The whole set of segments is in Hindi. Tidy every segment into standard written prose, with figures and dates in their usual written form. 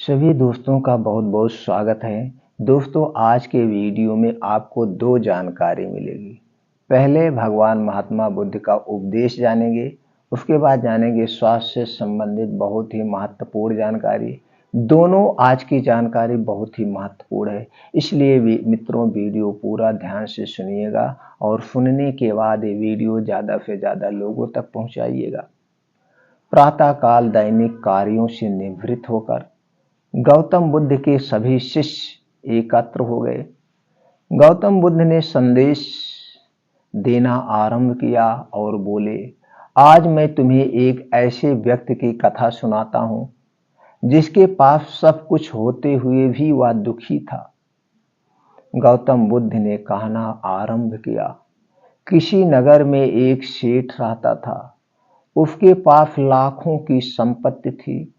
सभी दोस्तों का बहुत बहुत स्वागत है। दोस्तों, आज के वीडियो में आपको दो जानकारी मिलेगी। पहले भगवान महात्मा बुद्ध का उपदेश जानेंगे, उसके बाद जानेंगे स्वास्थ्य से संबंधित बहुत ही महत्वपूर्ण जानकारी। दोनों आज की जानकारी बहुत ही महत्वपूर्ण है, इसलिए मित्रों वीडियो पूरा ध्यान से सुनिएगा और सुनने के बाद ये वीडियो ज़्यादा से ज़्यादा लोगों तक पहुँचाइएगा। प्रातःकाल दैनिक कार्यों से निवृत्त होकर गौतम बुद्ध के सभी शिष्य एकत्र हो गए। गौतम बुद्ध ने संदेश देना आरंभ किया और बोले, आज मैं तुम्हें एक ऐसे व्यक्ति की कथा सुनाता हूं जिसके पास सब कुछ होते हुए भी वह दुखी था। गौतम बुद्ध ने कहना आरंभ किया, किसी नगर में एक सेठ रहता था। उसके पास लाखों की संपत्ति थी,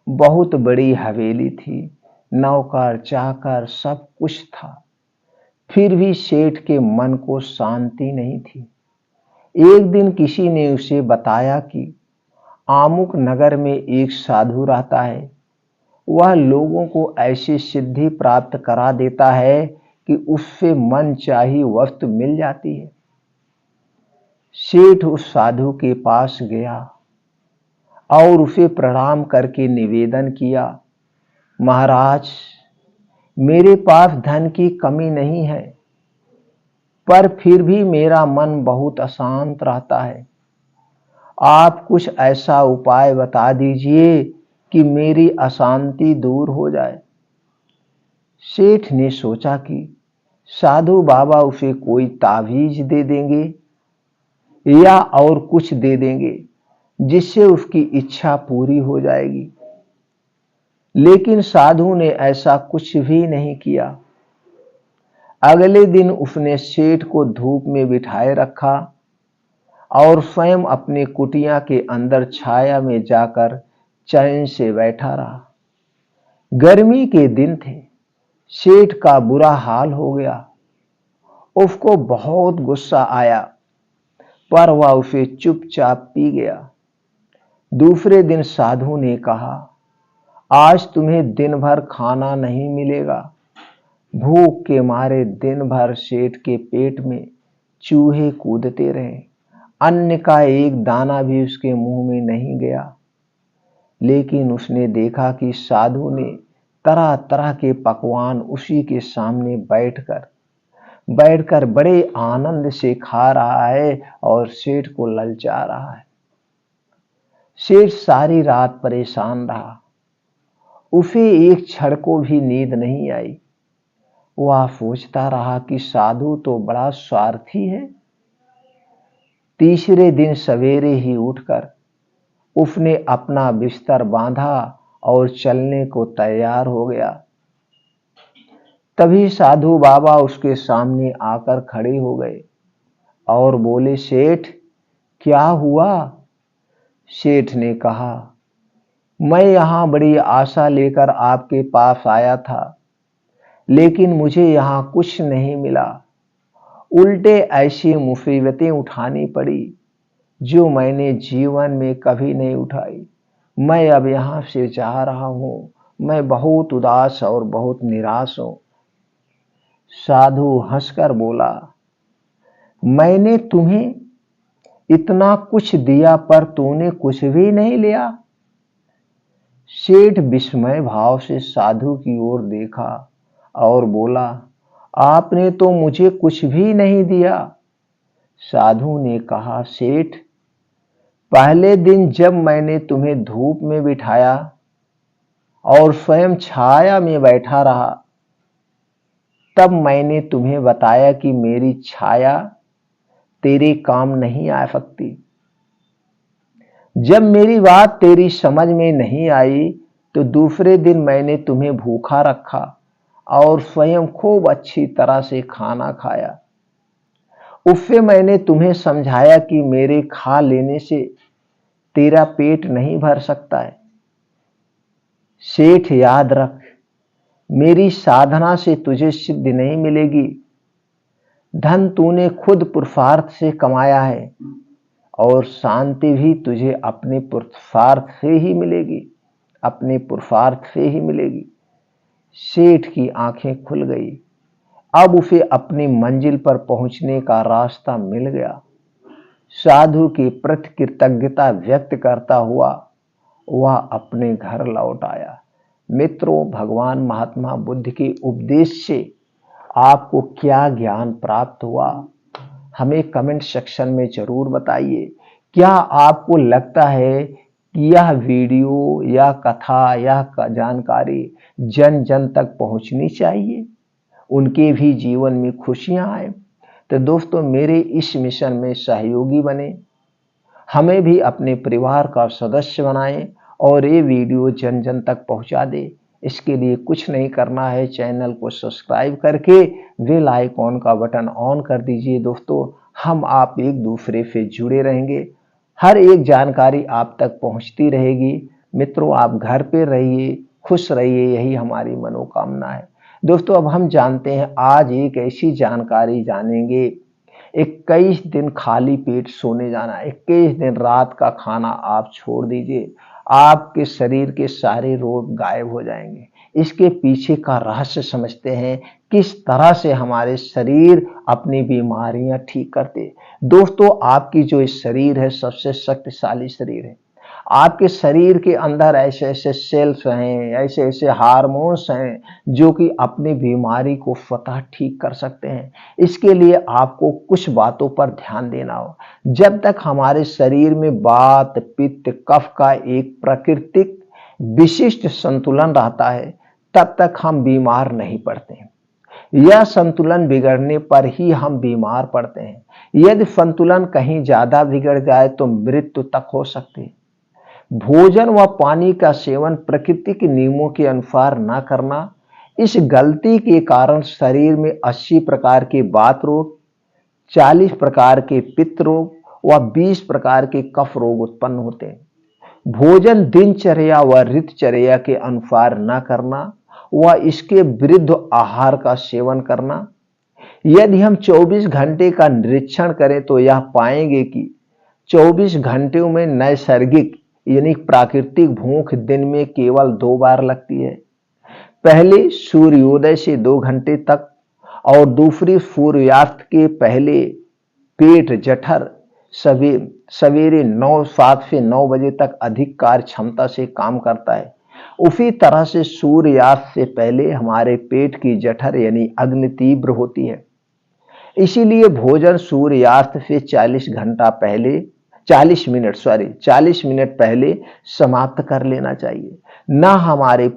बहुत बड़ी हवेली थी, नौकर चाकर सब कुछ था। फिर भी सेठ के मन को शांति नहीं थी। एक दिन किसी ने उसे बताया कि आमुक नगर में एक साधु रहता है। वह लोगों को ऐसी सिद्धि प्राप्त करा देता है कि उससे मन चाही वस्तु मिल जाती है। सेठ उस साधु के पास गया और उसे प्रणाम करके निवेदन किया, महाराज, मेरे पास धन की कमी नहीं है, पर फिर भी मेरा मन बहुत अशांत रहता है। आप कुछ ऐसा उपाय बता दीजिए कि मेरी अशांति दूर हो जाए। सेठ ने सोचा कि साधु बाबा उसे कोई तावीज दे देंगे या और कुछ दे देंगे जिससे उसकी इच्छा पूरी हो जाएगी। लेकिन साधु ने ऐसा कुछ भी नहीं किया। अगले दिन उसने सेठ को धूप में बिठाए रखा और स्वयं अपने कुटिया के अंदर छाया में जाकर चैन से बैठा रहा। गर्मी के दिन थे। सेठ का बुरा हाल हो गया। उसको बहुत गुस्सा आया, पर वह उसे चुपचाप पी गया। दूसरे दिन साधु ने कहा, आज तुम्हें दिन भर खाना नहीं मिलेगा। भूख के मारे दिन भर सेठ के पेट में चूहे कूदते रहे। अन्न का एक दाना भी उसके मुंह में नहीं गया। लेकिन उसने देखा कि साधु ने तरह तरह के पकवान उसी के सामने बैठकर बड़े आनंद से खा रहा है और सेठ को ललचा रहा है। सेठ सारी रात परेशान रहा। उसे एक क्षण को भी नींद नहीं आई। वह सोचता रहा कि साधु तो बड़ा स्वार्थी है। तीसरे दिन सवेरे ही उठकर उसने अपना बिस्तर बांधा और चलने को तैयार हो गया। तभी साधु बाबा उसके सामने आकर खड़े हो गए और बोले, सेठ, क्या हुआ? सेठ ने कहा, मैं यहां बड़ी आशा लेकर आपके पास आया था, लेकिन मुझे यहां कुछ नहीं मिला। उल्टे ऐसी मुसीबतें उठानी पड़ी जो मैंने जीवन में कभी नहीं उठाई। मैं अब यहां से जा रहा हूं। मैं बहुत उदास और बहुत निराश हूं। साधु हंसकर बोला, मैंने तुम्हें इतना कुछ दिया पर तूने कुछ भी नहीं लिया। सेठ विस्मय भाव से साधु की ओर देखा और बोला, आपने तो मुझे कुछ भी नहीं दिया। साधु ने कहा, सेठ, पहले दिन जब मैंने तुम्हें धूप में बिठाया और स्वयं छाया में बैठा रहा, तब मैंने तुम्हें बताया कि मेरी छाया तेरे काम नहीं आ सकती। जब मेरी बात तेरी समझ में नहीं आई तो दूसरे दिन मैंने तुम्हें भूखा रखा और स्वयं खूब अच्छी तरह से खाना खाया। उससे मैंने तुम्हें समझाया कि मेरे खा लेने से तेरा पेट नहीं भर सकता है। सेठ, याद रख, मेरी साधना से तुझे सिद्धि नहीं मिलेगी। धन तूने खुद पुरुषार्थ से कमाया है और शांति भी तुझे अपने पुरुषार्थ से ही मिलेगी। अपने पुरुषार्थ से ही मिलेगी। सेठ की आंखें खुल गई। अब उसे अपनी मंजिल पर पहुंचने का रास्ता मिल गया। साधु के प्रति कृतज्ञता व्यक्त करता हुआ वह अपने घर लौट आया। मित्रों, भगवान महात्मा बुद्ध के उपदेश से आपको क्या ज्ञान प्राप्त हुआ, हमें कमेंट सेक्शन में जरूर बताइए। क्या आपको लगता है कि यह वीडियो या कथा या जानकारी जन जन तक पहुंचनी चाहिए, उनके भी जीवन में खुशियां आए? तो दोस्तों, मेरे इस मिशन में सहयोगी बने, हमें भी अपने परिवार का सदस्य बनाएं और ये वीडियो जन जन तक पहुंचा दे। इसके लिए कुछ नहीं करना है, चैनल को सब्सक्राइब करके बेल आइकॉन का बटन ऑन कर दीजिए। दोस्तों, हम आप एक दूसरे से जुड़े रहेंगे, हर एक जानकारी आप तक पहुंचती रहेगी। मित्रों, आप घर पे रहिए, खुश रहिए, यही हमारी मनोकामना है। दोस्तों, अब हम जानते हैं, आज एक ऐसी जानकारी जानेंगे। 21 दिन खाली पेट सोने जाना, 21 दिन रात का खाना आप छोड़ दीजिए, आपके शरीर के सारे रोग गायब हो जाएंगे। इसके पीछे का रहस्य समझते हैं, किस तरह से हमारे शरीर अपनी बीमारियां ठीक करते। दोस्तों, आपकी जो शरीर है सबसे शक्तिशाली शरीर है। आपके शरीर के अंदर ऐसे ऐसे सेल्स हैं, ऐसे ऐसे हार्मोन्स हैं जो कि अपनी बीमारी को स्वतः ठीक कर सकते हैं। इसके लिए आपको कुछ बातों पर ध्यान देना हो। जब तक हमारे शरीर में वात, पित्त, कफ का एक प्राकृतिक विशिष्ट संतुलन रहता है, तब तक हम बीमार नहीं पड़ते। यह संतुलन बिगड़ने पर ही हम बीमार पड़ते हैं। यदि संतुलन कहीं ज्यादा बिगड़ जाए तो मृत्यु तक हो सकती है। भोजन व पानी का सेवन प्रकृति के नियमों के अनुसार न करना, इस गलती के कारण शरीर में 80 प्रकार के वात रोग, 40 प्रकार के पित्त रोग व 20 प्रकार के कफ रोग उत्पन्न होते हैं। भोजन दिनचर्या व ऋतुचर्या के अनुसार न करना व इसके विरुद्ध आहार का सेवन करना। यदि हम 24 घंटे का निरीक्षण करें तो यह पाएंगे कि 24 घंटे में नैसर्गिक यानी प्राकृतिक भूख दिन में केवल 2 बार लगती है। पहले सूर्योदय से 2 घंटे तक और दूसरी सूर्यास्त के पहले। पेट जठर सवेरे 7 से 9 बजे तक अधिक कार्य क्षमता से काम करता है। उसी तरह से सूर्यास्त से पहले हमारे पेट की जठर यानी अग्नि तीव्र होती है। इसीलिए भोजन सूर्यास्त से 40 मिनट पहले समाप्त कर लेना चाहिए। ना हमारे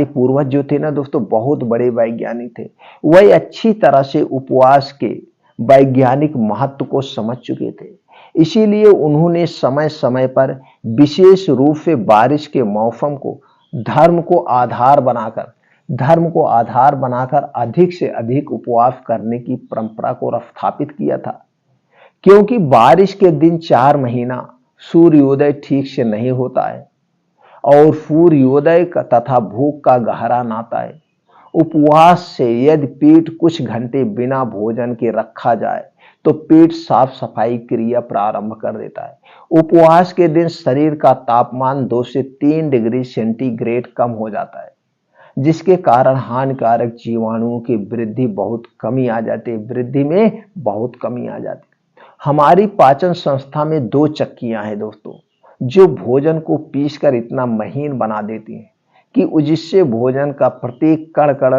पूर्वज जो थे ना दोस्तों, बहुत बड़े वैज्ञानिक थे। वह अच्छी तरह से उपवास के वैज्ञानिक महत्व को समझ चुके थे। इसीलिए उन्होंने समय समय पर विशेष रूप से बारिश के मौसम को धर्म को आधार बनाकर अधिक से अधिक उपवास करने की परंपरा को स्थापित किया था। क्योंकि बारिश के दिन 4 महीना सूर्योदय ठीक से नहीं होता है और सूर्योदय का तथा भूख का गहरा नाता है। उपवास से यदि पेट कुछ घंटे बिना भोजन के रखा जाए तो पेट साफ सफाई क्रिया प्रारंभ कर देता है। उपवास के दिन शरीर का तापमान 2 से 3 डिग्री सेंटीग्रेड कम हो जाता है, जिसके कारण हानिकारक जीवाणुओं की वृद्धि में बहुत कमी आ जाती। हमारी पाचन संस्था में 2 चक्कियां हैं दोस्तों, जो भोजन को पीसकर इतना महीन बना देती हैं कि जिससे भोजन का प्रत्येक कण कण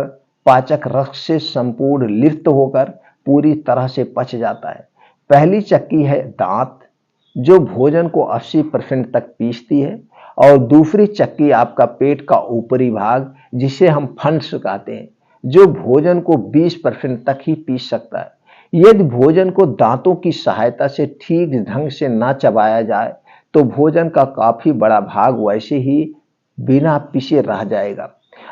पाचक रस से संपूर्ण लिप्त होकर पूरी तरह से पच जाता है। पहली चक्की है दांत, जो भोजन को 80% तक पीसती है, और दूसरी चक्की आपका पेट का ऊपरी भाग, जिसे हम फंस कहते हैं, जो भोजन को 20% तक ही पीस सकता है। यदि भोजन को दांतों की सहायता से ठीक ढंग से न चबाया जाए तो भोजन का काफी बड़ा भाग वैसे ही बिना पिसे रह जाएगा।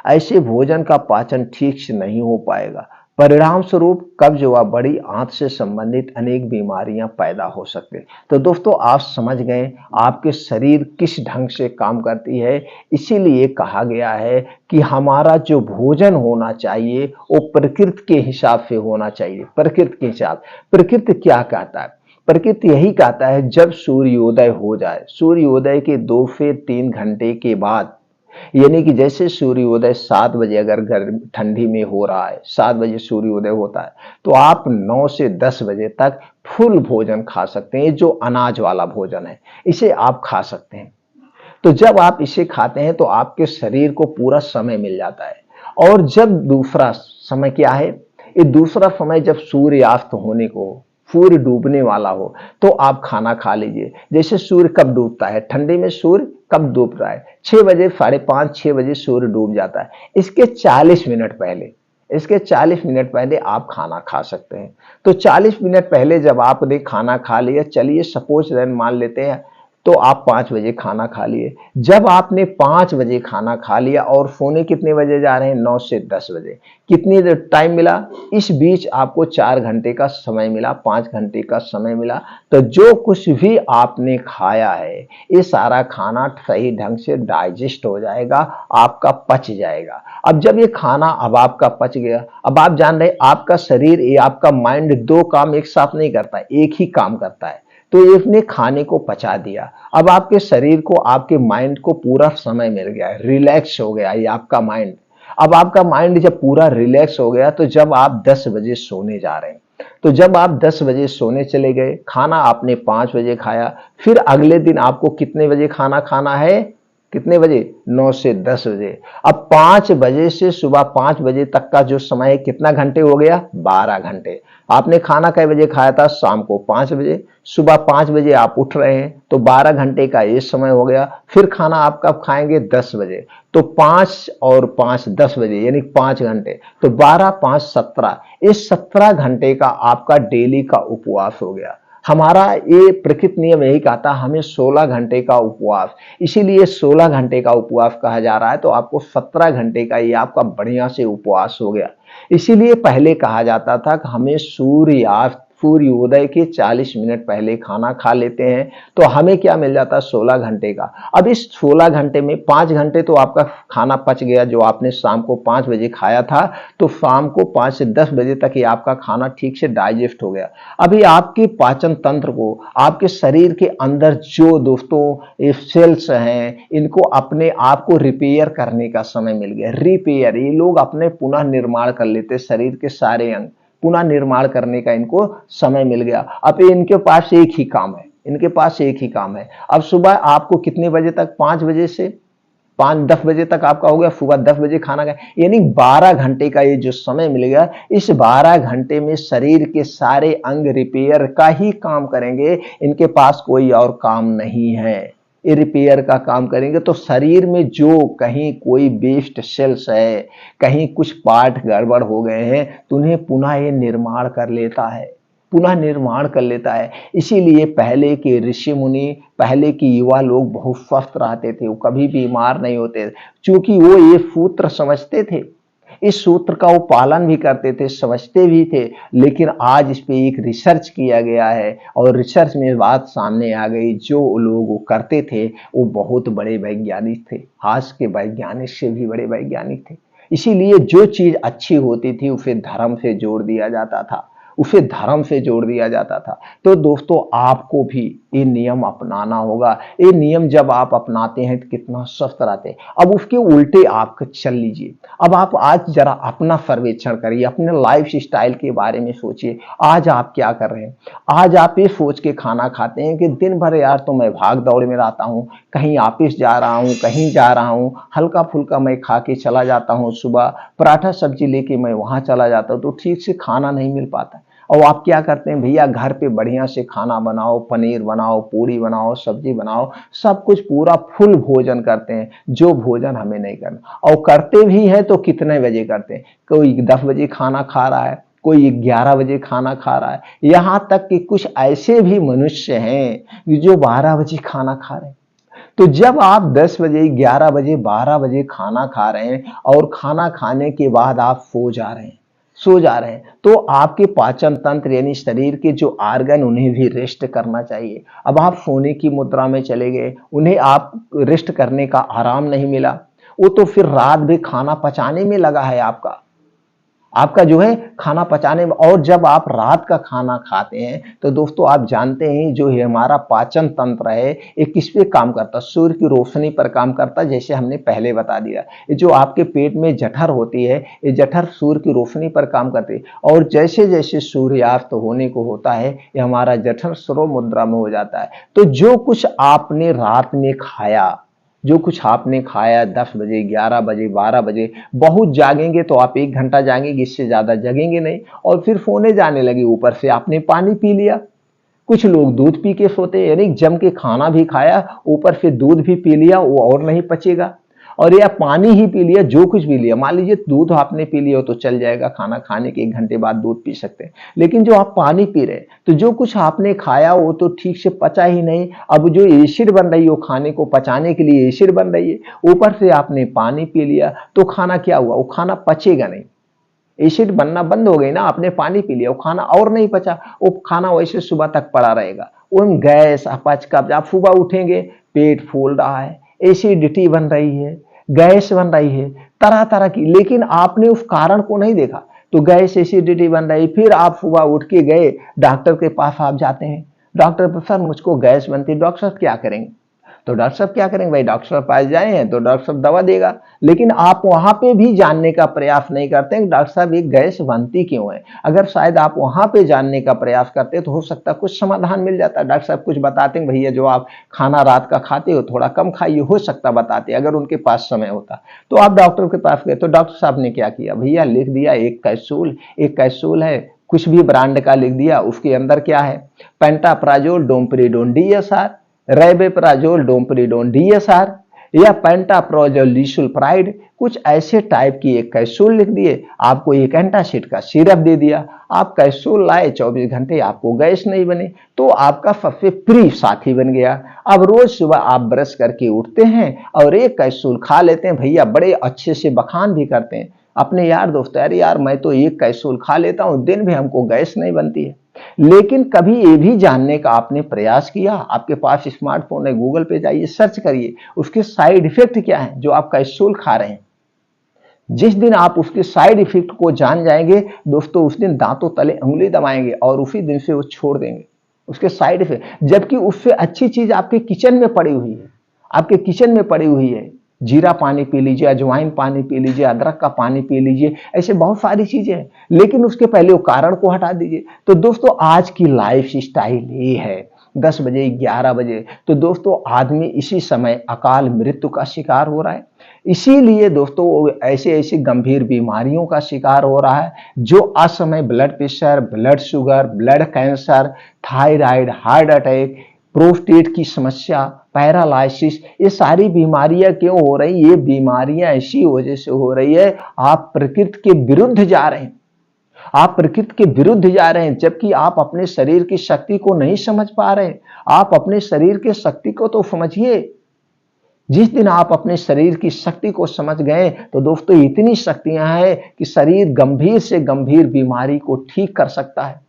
ऐसे भोजन का पाचन ठीक से नहीं हो पाएगा। परिणाम स्वरूप कब्ज व बड़ी आंत से संबंधित अनेक बीमारियां पैदा हो सकते हैं। तो दोस्तों, आप समझ गए आपके शरीर किस ढंग से काम करती है। इसीलिए कहा गया है कि हमारा जो भोजन होना चाहिए वो प्रकृति के हिसाब से होना चाहिए। प्रकृति क्या कहता है? प्रकृति यही कहता है जब सूर्योदय हो जाए, सूर्योदय के 2 से 3 घंटे के बाद, यानी कि जैसे सूर्योदय 7 बजे अगर गर्म ठंडी में हो रहा है, 7 बजे सूर्योदय होता है, तो आप 9 से 10 बजे तक फुल भोजन खा सकते हैं। जो अनाज वाला भोजन है इसे आप खा सकते हैं। तो जब आप इसे खाते हैं तो आपके शरीर को पूरा समय मिल जाता है। और जब दूसरा समय क्या है, ये दूसरा समय जब सूर्यास्त होने को हो, सूर्य डूबने वाला हो, तो आप खाना खा लीजिए। जैसे सूर्य कब डूबता है, ठंडी में सूर्य कब डूब रहा है, 6 बजे, 5:30, 6 बजे सूर्य डूब जाता है। इसके 40 मिनट पहले, इसके 40 मिनट पहले आप खाना खा सकते हैं। तो 40 मिनट पहले जब आपने खाना खा लिया, चलिए सपोज मान लेते हैं तो आप 5 बजे खाना खा लिए। जब आपने 5 बजे खाना खा लिया और सोने कितने बजे जा रहे हैं, 9 से 10 बजे, कितनी देर टाइम मिला, इस बीच आपको 4 घंटे का समय मिला, 5 घंटे का समय मिला। तो जो कुछ भी आपने खाया है ये सारा खाना सही ढंग से डाइजेस्ट हो जाएगा, आपका पच जाएगा। अब जब ये खाना अब आपका पच गया, अब आप जान रहे आपका शरीर, ये आपका माइंड 2 काम एक साथ नहीं करता, एक ही काम करता है। तो इसने खाने को पचा दिया, अब आपके शरीर को, आपके माइंड को पूरा समय मिल गया, रिलैक्स हो गया ये आपका माइंड। अब आपका माइंड जब पूरा रिलैक्स हो गया, तो जब आप 10 बजे सोने जा रहे हैं, तो जब आप 10 बजे सोने चले गए, खाना आपने 5 बजे खाया, फिर अगले दिन आपको कितने बजे खाना खाना है, कितने बजे, 9 से 10 बजे। अब 5 बजे से सुबह 5 बजे तक का जो समय है, कितना घंटे हो गया, 12 घंटे। आपने खाना कै बजे खाया था, शाम को 5 बजे, सुबह 5 बजे आप उठ रहे हैं, तो 12 घंटे का ये समय हो गया। फिर खाना आप कब खाएंगे, 10 बजे, तो 5 और 5 10 बजे, यानी 5 घंटे, तो 12 5 17, इस 17 घंटे का आपका डेली का उपवास हो गया। हमारा ये प्रकृति नियम यही कहता है हमें 16 घंटे का उपवास, इसीलिए 16 घंटे का उपवास कहा जा रहा है। तो आपको 17 घंटे का ये आपका बढ़िया से उपवास हो गया। इसीलिए पहले कहा जाता था कि हमें सूर्योदय के 40 मिनट पहले खाना खा लेते हैं, तो हमें क्या मिल जाता है, 16 घंटे का। अब इस 16 घंटे में 5 घंटे तो आपका खाना पच गया, जो आपने शाम को 5 बजे खाया था, तो शाम को 5 से 10 बजे तक ये आपका खाना ठीक से डाइजेस्ट हो गया। अभी आपके पाचन तंत्र को, आपके शरीर के अंदर जो दोस्तों ये सेल्स हैं, इनको अपने आप को रिपेयर करने का समय मिल गया। रिपेयर, ये लोग अपने पुनः निर्माण कर लेते, शरीर के सारे अंग पुनः निर्माण करने का इनको समय मिल गया। अब इनके पास एक ही काम है, इनके पास एक ही काम है। अब सुबह आपको कितने बजे तक, 5 बजे से 5-10 बजे तक आपका हो गया, सुबह 10 बजे खाना खाया, यानी 12 घंटे का ये जो समय मिल गया, इस 12 घंटे में शरीर के सारे अंग रिपेयर का ही काम करेंगे, इनके पास कोई और काम नहीं है। ये रिपेयर का काम करेंगे, तो शरीर में जो कहीं कोई वेस्ट सेल्स है, कहीं कुछ पार्ट गड़बड़ हो गए हैं, तो उन्हें पुनः ये निर्माण कर लेता है, पुनः निर्माण कर लेता है। इसीलिए पहले के ऋषि मुनि, पहले के युवा लोग बहुत स्वस्थ रहते थे, वो कभी बीमार नहीं होते, क्योंकि वो ये सूत्र समझते थे, इस सूत्र का वो पालन भी करते थे, समझते भी थे। लेकिन आज इस पे एक रिसर्च किया गया है, और रिसर्च में बात सामने आ गई, जो लोग वो करते थे वो बहुत बड़े वैज्ञानिक थे, आज के वैज्ञानिक से भी बड़े वैज्ञानिक थे। इसीलिए जो चीज अच्छी होती थी उसे धर्म से जोड़ दिया जाता था, उसे धर्म से जोड़ दिया जाता था। तो दोस्तों आपको भी ये नियम अपनाना होगा। ये नियम जब आप अपनाते हैं तो कितना स्वस्थ रहते हैं। अब उसके उल्टे आप चल लीजिए। अब आप आज जरा अपना सर्वेक्षण करिए, अपने लाइफ स्टाइल के बारे में सोचिए। आज आप क्या कर रहे हैं? आज आप ये सोच के खाना खाते हैं कि दिन भर यार तो मैं भाग दौड़ में रहता हूँ, कहीं ऑफिस जा रहा हूँ, कहीं जा रहा हूँ, हल्का फुल्का मैं खा के चला जाता हूँ, सुबह पराठा सब्जी लेके मैं वहां चला जाता हूँ, तो ठीक से खाना नहीं मिल पाता। और आप क्या करते हैं, भैया घर पे बढ़िया से खाना बनाओ, पनीर बनाओ, पूरी बनाओ, सब्जी बनाओ, सब कुछ पूरा फुल भोजन करते हैं, जो भोजन हमें नहीं करना। और करते भी हैं तो कितने बजे करते हैं, कोई 10 बजे खाना खा रहा है, कोई 11 बजे खाना खा रहा है, यहां तक कि कुछ ऐसे भी मनुष्य हैं जो 12 बजे खाना खा रहे हैं। तो जब आप 10 बजे, 11 बजे, 12 बजे खाना खा रहे हैं, और खाना खाने के बाद आप सो जा रहे हैं, तो आपके पाचन तंत्र यानी शरीर के जो आर्गन, उन्हें भी रेस्ट करना चाहिए। अब आप सोने की मुद्रा में चले गए, उन्हें आप रेस्ट करने का आराम नहीं मिला, वो तो फिर रात भी खाना पचाने में लगा है आपका। आपका जो है खाना पचाने में। और जब आप रात का खाना खाते हैं तो दोस्तों आप जानते हैं जो है हमारा पाचन तंत्र है ये किस पे काम करता है, सूर्य की रोशनी पर काम करता है। जैसे हमने पहले बता दिया, ये जो आपके पेट में जठर होती है, ये जठर सूर्य की रोशनी पर काम करती है। और जैसे जैसे सूर्यास्त होने को होता है ये हमारा जठर स्रो मुद्रा में हो जाता है। तो जो कुछ आपने रात में खाया, जो कुछ आपने खाया 10 बजे, 11 बजे, 12 बजे, बहुत जागेंगे तो आप 1 घंटा जागेंगे, इससे ज्यादा जगेंगे नहीं। और फिर सोने जाने लगे, ऊपर से आपने पानी पी लिया। कुछ लोग दूध पी के सोते हैं, यानी जम के खाना भी खाया, ऊपर से दूध भी पी लिया, वो और नहीं पचेगा। और या पानी ही पी लिया, जो कुछ भी लिया, मान लीजिए दूध आपने पी लिया हो तो चल जाएगा, खाना खाने के 1 घंटे बाद दूध पी सकते हैं। लेकिन जो आप पानी पी रहे हैं तो जो कुछ आपने खाया वो तो ठीक से पचा ही नहीं। अब जो एसिड बन रही है वो खाने को पचाने के लिए एसिड बन रही है, ऊपर से आपने पानी पी लिया तो खाना क्या हुआ, वो खाना पचेगा नहीं। एसिड बनना बंद हो गई ना, आपने पानी पी लिया, वो खाना और नहीं पचा, वो खाना वैसे सुबह तक पड़ा रहेगा। वो गैस, अपच, कब्ज, आप सुबह उठेंगे पेट फूल रहा है, एसिडिटी बन रही है, गैस बन रही है, तरह तरह की। लेकिन आपने उस कारण को नहीं देखा, तो गैस एसिडिटी बन रही। फिर आप सुबह उठ के गए डॉक्टर के पास, आप जाते हैं, डॉक्टर सर मुझको गैस बनती है। डॉक्टर साहब क्या करेंगे? तो डॉक्टर साहब क्या करेंगे भाई, डॉक्टर साहब पास जाए हैं तो डॉक्टर साहब दवा देगा। लेकिन आप वहां पे भी जानने का प्रयास नहीं करते हैं डॉक्टर साहब ये गैस बनती क्यों है। अगर शायद आप वहां पे जानने का प्रयास करते तो हो सकता है कुछ समाधान मिल जाता। डॉक्टर साहब कुछ बताते हैं, भैया जो आप खाना रात का खाते हो थोड़ा कम खाइए, हो सकता बताते अगर उनके पास समय होता। तो आप डॉक्टर के पास गए तो डॉक्टर साहब ने क्या किया, भैया लिख दिया एक कैप्सूल है, कुछ भी ब्रांड का लिख दिया। उसके अंदर क्या है, pantoprazole, domperidone DSR, rabeprazole, domperidone DSR या पेंटाप्रोजोल लिसुल्फ्राइड, कुछ ऐसे टाइप की एक कैप्सूल लिख दिए। आपको एक एंटासिड का सिरप दे दिया, आप कैप्सूल लाए, 24 घंटे आपको गैस नहीं बने, तो आपका सबसे प्रिय साथी बन गया। अब रोज सुबह आप ब्रश करके उठते हैं और एक कैप्सूल खा लेते हैं, भैया बड़े अच्छे से बखान भी करते हैं अपने यार दोस्तों, अरे यार मैं तो एक कैप्सूल खा लेता हूं, दिन में हमको गैस नहीं बनती है। लेकिन कभी ये भी जानने का आपने प्रयास किया, आपके पास स्मार्टफोन है, गूगल पे जाइए, सर्च करिए उसके साइड इफेक्ट क्या है जो आप कैप्सूल खा रहे हैं। जिस दिन आप उसके साइड इफेक्ट को जान जाएंगे दोस्तों, उस दिन दांतों तले उंगली दबाएंगे और उसी दिन से वो छोड़ देंगे उसके साइड इफेक्ट। जबकि उससे अच्छी चीज आपके किचन में पड़ी हुई है, आपके किचन में पड़ी हुई है। जीरा पानी पी लीजिए, अजवाइन पानी पी लीजिए, अदरक का पानी पी लीजिए, ऐसे बहुत सारी चीजें हैं। लेकिन उसके पहले वो कारण को हटा दीजिए। तो दोस्तों आज की लाइफ स्टाइल ये है, 10 बजे, 11 बजे, तो दोस्तों आदमी इसी समय अकाल मृत्यु का शिकार हो रहा है। इसीलिए दोस्तों वो ऐसे ऐसी गंभीर बीमारियों का शिकार हो रहा है जो असमय blood pressure, blood sugar, blood cancer, thyroid, heart attack, prostate की समस्या, पैरालाइसिस, ये सारी बीमारियां क्यों हो रही? ये बीमारियां इसी वजह से हो रही है, आप प्रकृति के विरुद्ध जा रहे हैं। आप प्रकृति के विरुद्ध जा रहे हैं, जबकि आप अपने शरीर की शक्ति को नहीं समझ पा रहे हैं। आप अपने शरीर की शक्ति को तो समझिए। जिस दिन आप अपने शरीर की शक्ति को समझ गए तो दोस्तों इतनी शक्तियां हैं कि शरीर गंभीर से गंभीर बीमारी को ठीक कर सकता है।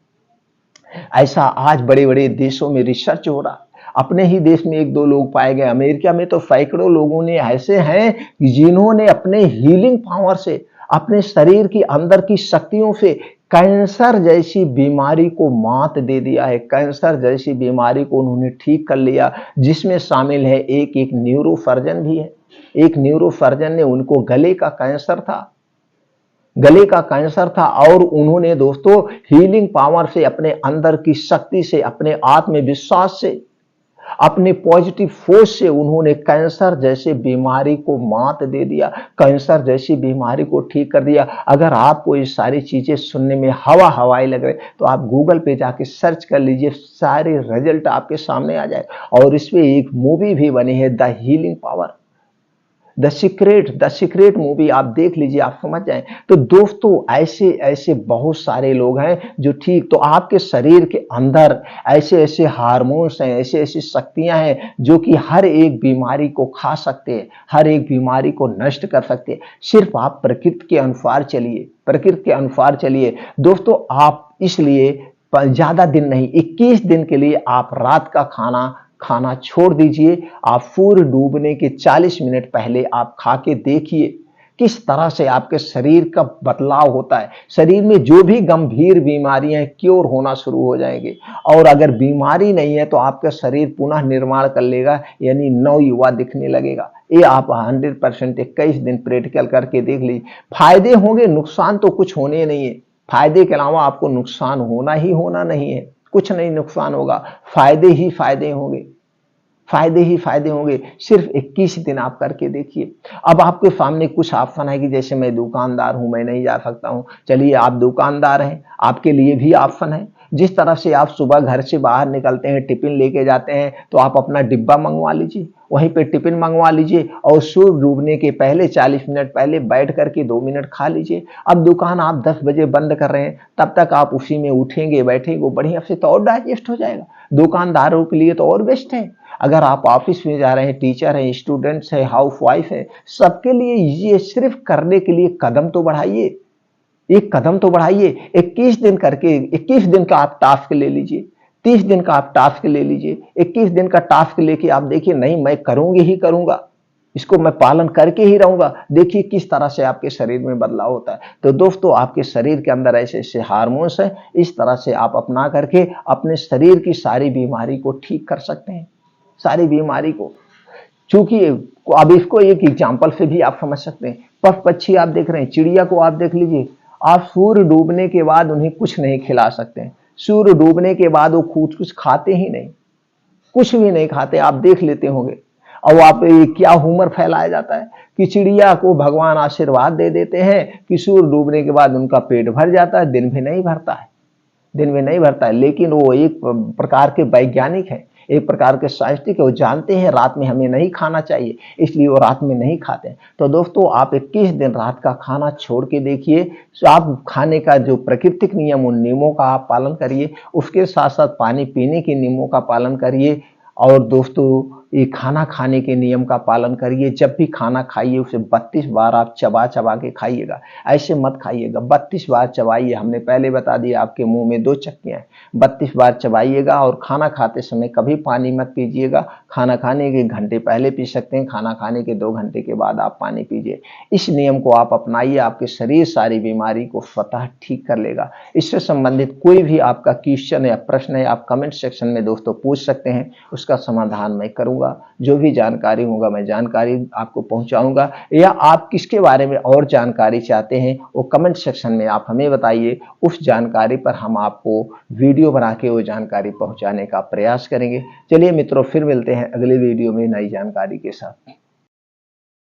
ऐसा आज बड़े बड़े देशों में रिसर्च हो रहा। अपने ही देश में 1-2 लोग पाए गए, अमेरिका में तो सैकड़ों लोगों ने ऐसे हैं कि जिन्होंने अपने हीलिंग पावर से, अपने शरीर की अंदर की शक्तियों से कैंसर जैसी बीमारी को मात दे दिया है। कैंसर जैसी बीमारी को उन्होंने ठीक कर लिया, जिसमें शामिल है एक न्यूरोसर्जन भी है। एक न्यूरोसर्जन ने, उनको गले का कैंसर था, गले का कैंसर था, और उन्होंने दोस्तों हीलिंग पावर से, अपने अंदर की शक्ति से, अपने आत्मविश्वास से, अपने पॉजिटिव फोर्स से उन्होंने कैंसर जैसे बीमारी को मात दे दिया, कैंसर जैसी बीमारी को ठीक कर दिया। अगर आपको ये सारी चीजें सुनने में हवाई लग रहे तो आप गूगल पे जाके सर्च कर लीजिए, सारे रिजल्ट आपके सामने आ जाए। और इसमें एक मूवी भी बनी है, the healing power, the secret movie, आप देख लीजिए, आप समझ जाएं। तो दोस्तों ऐसे ऐसे बहुत सारे लोग हैं जो ठीक, तो आपके शरीर के अंदर ऐसे ऐसे हार्मोन्स हैं, ऐसे ऐसी शक्तियां हैं जो कि हर एक बीमारी को खा सकते हैं, हर एक बीमारी को नष्ट कर सकते हैं। सिर्फ आप प्रकृति के अनुसार चलिए, प्रकृति के अनुसार चलिए दोस्तों। आप इसलिए ज्यादा दिन नहीं, 21 दिन के लिए आप रात का खाना छोड़ दीजिए। आप सूर्य डूबने के 40 मिनट पहले आप खा के देखिए, किस तरह से आपके शरीर का बदलाव होता है, शरीर में जो भी गंभीर बीमारियां हैं क्योर होना शुरू हो जाएंगे। और अगर बीमारी नहीं है तो आपका शरीर पुनः निर्माण कर लेगा, यानी नव युवा दिखने लगेगा। ये आप 100% 21 दिन प्रैक्टिकल करके देख लीजिए। फायदे होंगे, नुकसान तो कुछ होने नहीं है। फायदे के अलावा आपको नुकसान होना ही होना नहीं है, कुछ नहीं नुकसान होगा, फायदे ही फायदे होंगे, फायदे ही फायदे होंगे। सिर्फ 21 दिन आप करके देखिए। अब आपके सामने कुछ ऑप्शन है कि जैसे मैं दुकानदार हूं, मैं नहीं जा सकता हूं। चलिए आप दुकानदार हैं, आपके लिए भी ऑप्शन है। जिस तरह से आप सुबह घर से बाहर निकलते हैं, टिफिन लेके जाते हैं, तो आप अपना डिब्बा मंगवा लीजिए, वहीं पे टिफिन मंगवा लीजिए और सूर्य डूबने के पहले 40 मिनट पहले बैठ करके 2 मिनट खा लीजिए। अब दुकान आप 10 बजे बंद कर रहे हैं, तब तक आप उसी में उठेंगे बैठेंगे, बढ़िया से तो और डाइजेस्ट हो जाएगा। दुकानदारों के लिए तो और बेस्ट है। अगर आप ऑफिस में जा रहे हैं, टीचर हैं, स्टूडेंट्स हैं, हाउस वाइफ है, सबके लिए ये सिर्फ करने के लिए कदम तो बढ़ाइए, एक कदम तो बढ़ाइए। 21 दिन करके 21 दिन का आप टास्क ले लीजिए, 30 दिन का आप टास्क ले लीजिए, 21 दिन का टास्क लेके आप देखिए, नहीं मैं करूंगी ही करूंगा, इसको मैं पालन करके ही रहूंगा। देखिए किस तरह से आपके शरीर में बदलाव होता है। तो दोस्तों, आपके शरीर के अंदर ऐसे ऐसे हार्मोन्स हैं, इस तरह से आप अपना करके अपने शरीर की सारी बीमारी को ठीक कर सकते हैं, सारी बीमारी को। चूंकि अब इसको एक एग्जाम्पल से भी आप समझ सकते हैं। पशु पक्षी आप देख रहे हैं, चिड़िया को आप देख लीजिए, आप सूर्य डूबने के बाद उन्हें कुछ नहीं खिला सकते हैं। सूर्य डूबने के बाद वो खुद कुछ खाते ही नहीं, कुछ भी नहीं खाते, आप देख लेते होंगे। और आप क्या हुमर फैलाया जाता है कि चिड़िया को भगवान आशीर्वाद दे देते हैं कि सूर्य डूबने के बाद उनका पेट भर जाता है, दिन भी नहीं भरता है, दिन में नहीं भरता है। लेकिन वो एक प्रकार के वैज्ञानिक हैं, एक प्रकार के साइंटिस्ट है, वो जानते हैं रात में हमें नहीं खाना चाहिए, इसलिए वो रात में नहीं खाते हैं। तो दोस्तों, आप 21 दिन रात का खाना छोड़ के देखिए। आप खाने का जो प्राकृतिक नियम, उन नियमों का आप पालन करिए, उसके साथ साथ पानी पीने के नियमों का पालन करिए। और दोस्तों, ये खाना खाने के नियम का पालन करिए। जब भी खाना खाइए उसे 32 बार आप चबा चबा के खाइएगा, ऐसे मत खाइएगा। 32 बार चबाइए, हमने पहले बता दिया, आपके मुंह में 2 चक्कियां हैं, 32 बार चबाइएगा। और खाना खाते समय कभी पानी मत पीजिएगा, खाना खाने के घंटे पहले पी सकते हैं, खाना खाने के 2 घंटे के बाद आप पानी पीजिए। इस नियम को आप अपनाइए, आपके शरीर सारी बीमारी को स्वतः ठीक कर लेगा। इससे संबंधित कोई भी आपका क्वेश्चन या प्रश्न है, आप कमेंट सेक्शन में दोस्तों पूछ सकते हैं, उसका समाधान मैं करूंगा। जो भी जानकारी होगा मैं जानकारी आपको पहुंचाऊंगा। या आप किसके बारे में और जानकारी चाहते हैं वो कमेंट सेक्शन में आप हमें बताइए, उस जानकारी पर हम आपको वीडियो बना के वो जानकारी पहुंचाने का प्रयास करेंगे। चलिए मित्रों, फिर मिलते हैं अगले वीडियो में नई जानकारी के साथ।